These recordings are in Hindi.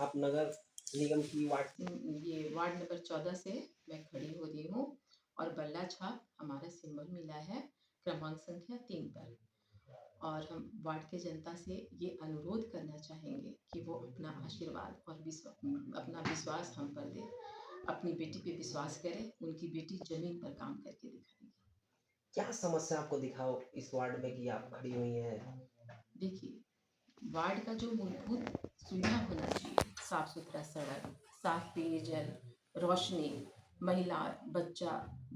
आप नगर निगम की वार्ड ये वार्ड नंबर 14 से मैं खड़ी हो रही हूँ और बल्ला छाप हमारा सिंबल मिला है क्रमांक संख्या 3 पर। और हम वार्ड के जनता से ये अनुरोध करना चाहेंगे कि वो अपना आशीर्वाद और अपना विश्वास हम पर दे, अपनी बेटी पे विश्वास करें। उनकी बेटी जमीन पर काम करके दिखाएगी। क्या समस्या आपको दिखाओ इस वार्ड में कि आप खड़ी हुई हैं? देखिए, वार्ड का जो मूलभूत सुविधा होना चाहिए, साफ सुथरा सड़क, साफ पेयजल, रोशनी, महिला, बच्चा,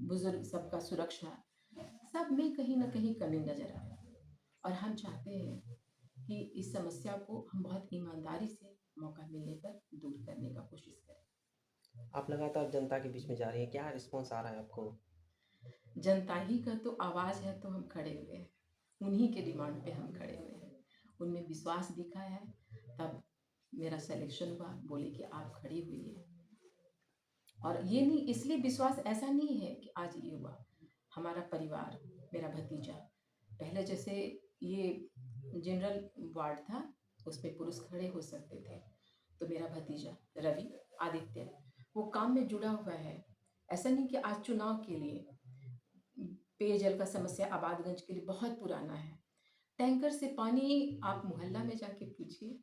बुजुर्ग सबका सुरक्षा, सब में कहीं ना कहीं कमी नजर आ रही है। और हम चाहते हैं कि इस समस्या को हम बहुत ईमानदारी से मौका मिलने पर दूर करने का कोशिश करें। आप लगातार जनता के बीच में जा रही हैं, क्या रिस्पॉन्स आ रहा है आपको? जनता ही का तो आवाज़ है, तो हम खड़े हुए हैं, उन्हीं के डिमांड पे हम खड़े हुए हैं। उनमें विश्वास दिखा है, तब मेरा सिलेक्शन हुआ, बोले कि आप खड़ी हुई है। और ये नहीं, इसलिए विश्वास ऐसा नहीं है कि आज ये हुआ। हमारा परिवार, मेरा भतीजा, पहले जैसे ये जनरल वार्ड था, उसमें पुरुष खड़े हो सकते थे, तो मेरा भतीजा रवि आदित्य वो काम में जुड़ा हुआ है। ऐसा नहीं कि आज चुनाव के लिए, पेयजल का समस्या आबादगंज के लिए बहुत पुराना है। टैंकर से पानी, आप मोहल्ला में जाके पूछिए,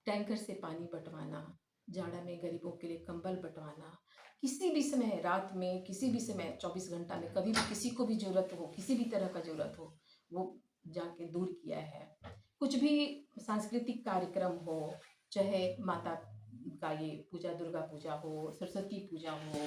टैंकर से पानी बँटवाना, जाड़ा में गरीबों के लिए कंबल बँटवाना, किसी भी समय रात में, किसी भी समय 24 घंटा में कभी भी किसी को भी ज़रूरत हो, किसी भी तरह का ज़रूरत हो, वो जाके दूर किया है। कुछ भी सांस्कृतिक कार्यक्रम हो, चाहे माता का ये पूजा, दुर्गा पूजा हो, सरस्वती पूजा हो,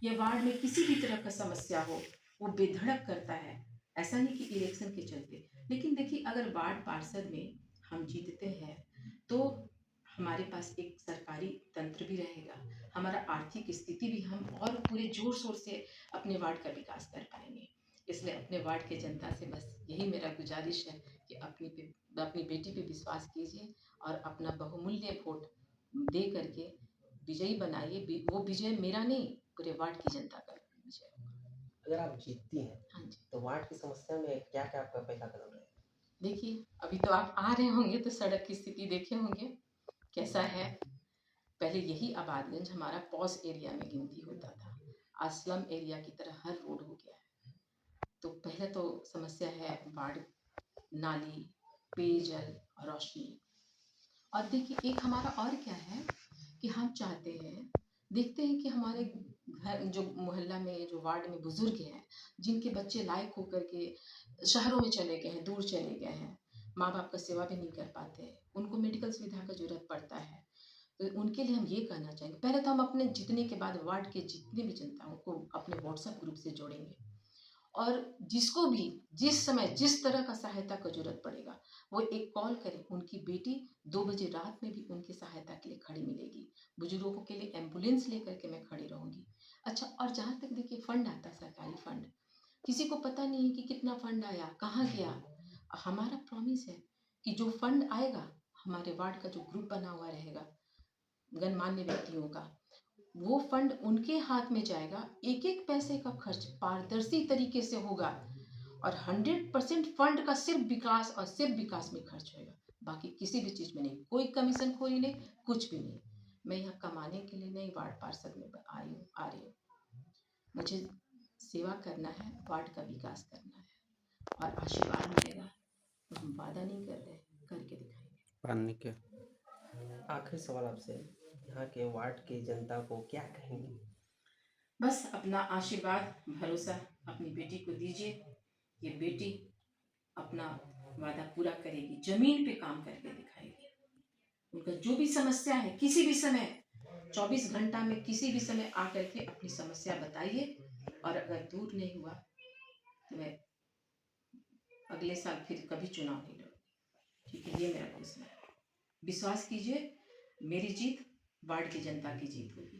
या वार्ड में किसी भी तरह का समस्या हो, वो बेधड़क करता है। ऐसा नहीं कि इलेक्शन के चलते। लेकिन देखिए, अगर वार्ड पार्षद में हम जीतते हैं, तो हमारे पास एक सरकारी तंत्र भी रहेगा, हमारा आर्थिक स्थिति भी, हम और पूरे जोर शोर से अपने वार्ड का विकास कर पाएंगे। इसलिए अपने वार्ड के जनता से बस यही मेरा गुजारिश है कि अपनी बेटी पे विश्वास कीजिए और अपना बहुमूल्य वोट दे करके विजयी बनाइए। वो विजय मेरा नहीं, पूरे वार्ड की जनता का विजय होगा। अगर आप जीतती हैं, हाँ जी। तो वार्ड की समस्या में क्या-क्या आपका पहला कदम रहेगा? देखिए, अभी तो आप आ रहे होंगे तो सड़क की स्थिति देखे होंगे कैसा है। पहले यही आबादगंज हमारा पॉज एरिया में गिनती होता था, आज स्लम एरिया की तरह हर रोड हो गया है। तो पहले तो समस्या है वार्ड, नाली, पेयजल, रोशनी। और देखिए, एक हमारा और क्या है कि हम चाहते हैं, देखते हैं कि हमारे घर, जो मोहल्ला में, जो वार्ड में बुजुर्ग हैं, जिनके बच्चे लायक होकर के शहरों में चले गए हैं, दूर चले गए हैं, माँ बाप का सेवा भी नहीं कर पाते हैं, उनको मेडिकल सुविधा का जरूरत पड़ता है। तो उनके लिए हम ये कहना चाहेंगे, पहले तो हम अपने जीतने के बाद वार्ड के जितने भी जनता हैं, उनको अपने व्हाट्सएप ग्रुप से जोड़ेंगे। और जिसको भी जिस समय जिस तरह का सहायता का जरूरत पड़ेगा, वो एक कॉल करें। उनकी बेटी 2 बजे रात में भी उनकी सहायता के लिए खड़ी मिलेगी। बुजुर्गों के लिए एम्बुलेंस लेकर के मैं खड़ी रहूंगी। अच्छा, और जहाँ तक देखिए फंड आता है, सरकारी फंड, किसी को पता नहीं है कि कितना फंड आया, कहाँ गया। हमारा प्रॉमिस है कि जो फंड आएगा, हमारे वार्ड का जो ग्रुप बना हुआ रहेगा गणमान्य व्यक्तियों का, वो फंड उनके हाथ में जाएगा। एक एक पैसे का खर्च पारदर्शी तरीके से होगा और 100% फंड का सिर्फ विकास और सिर्फ विकास में खर्च होगा, बाकी किसी भी चीज में नहीं, कोई कमीशन खोरी नहीं, कुछ भी नहीं। मैं यहाँ कमाने के लिए नहीं वार्ड पार्षद में आ रही हूँ। मुझे सेवा करना है, वार्ड का विकास करना है और आशीर्वाद मिलेगा। तो हम वादा नहीं कर रहे, करके दिखाएंगे। पानी के आखिरी सवाल आपसे, यहाँ के वार्ड की जनता को क्या कहेंगे? बस अपना आशीर्वाद, भरोसा अपनी बेटी को दीजिए। ये बेटी अपना वादा पूरा करेगी, जमीन पे काम करके दिखाएगी। उनका जो भी समस्या है, किसी भी समय 24 घंटा में किसी भी समय आकर के अपनी समस्या बताइए। और अगर दूर नहीं हुआ तो मैं अगले साल फिर कभी चुनाव नहीं लड़ूंगी। ठीक है, ये मेरा घोषणा है। विश्वास कीजिए, मेरी जीत वार्ड की जनता की जीत होगी।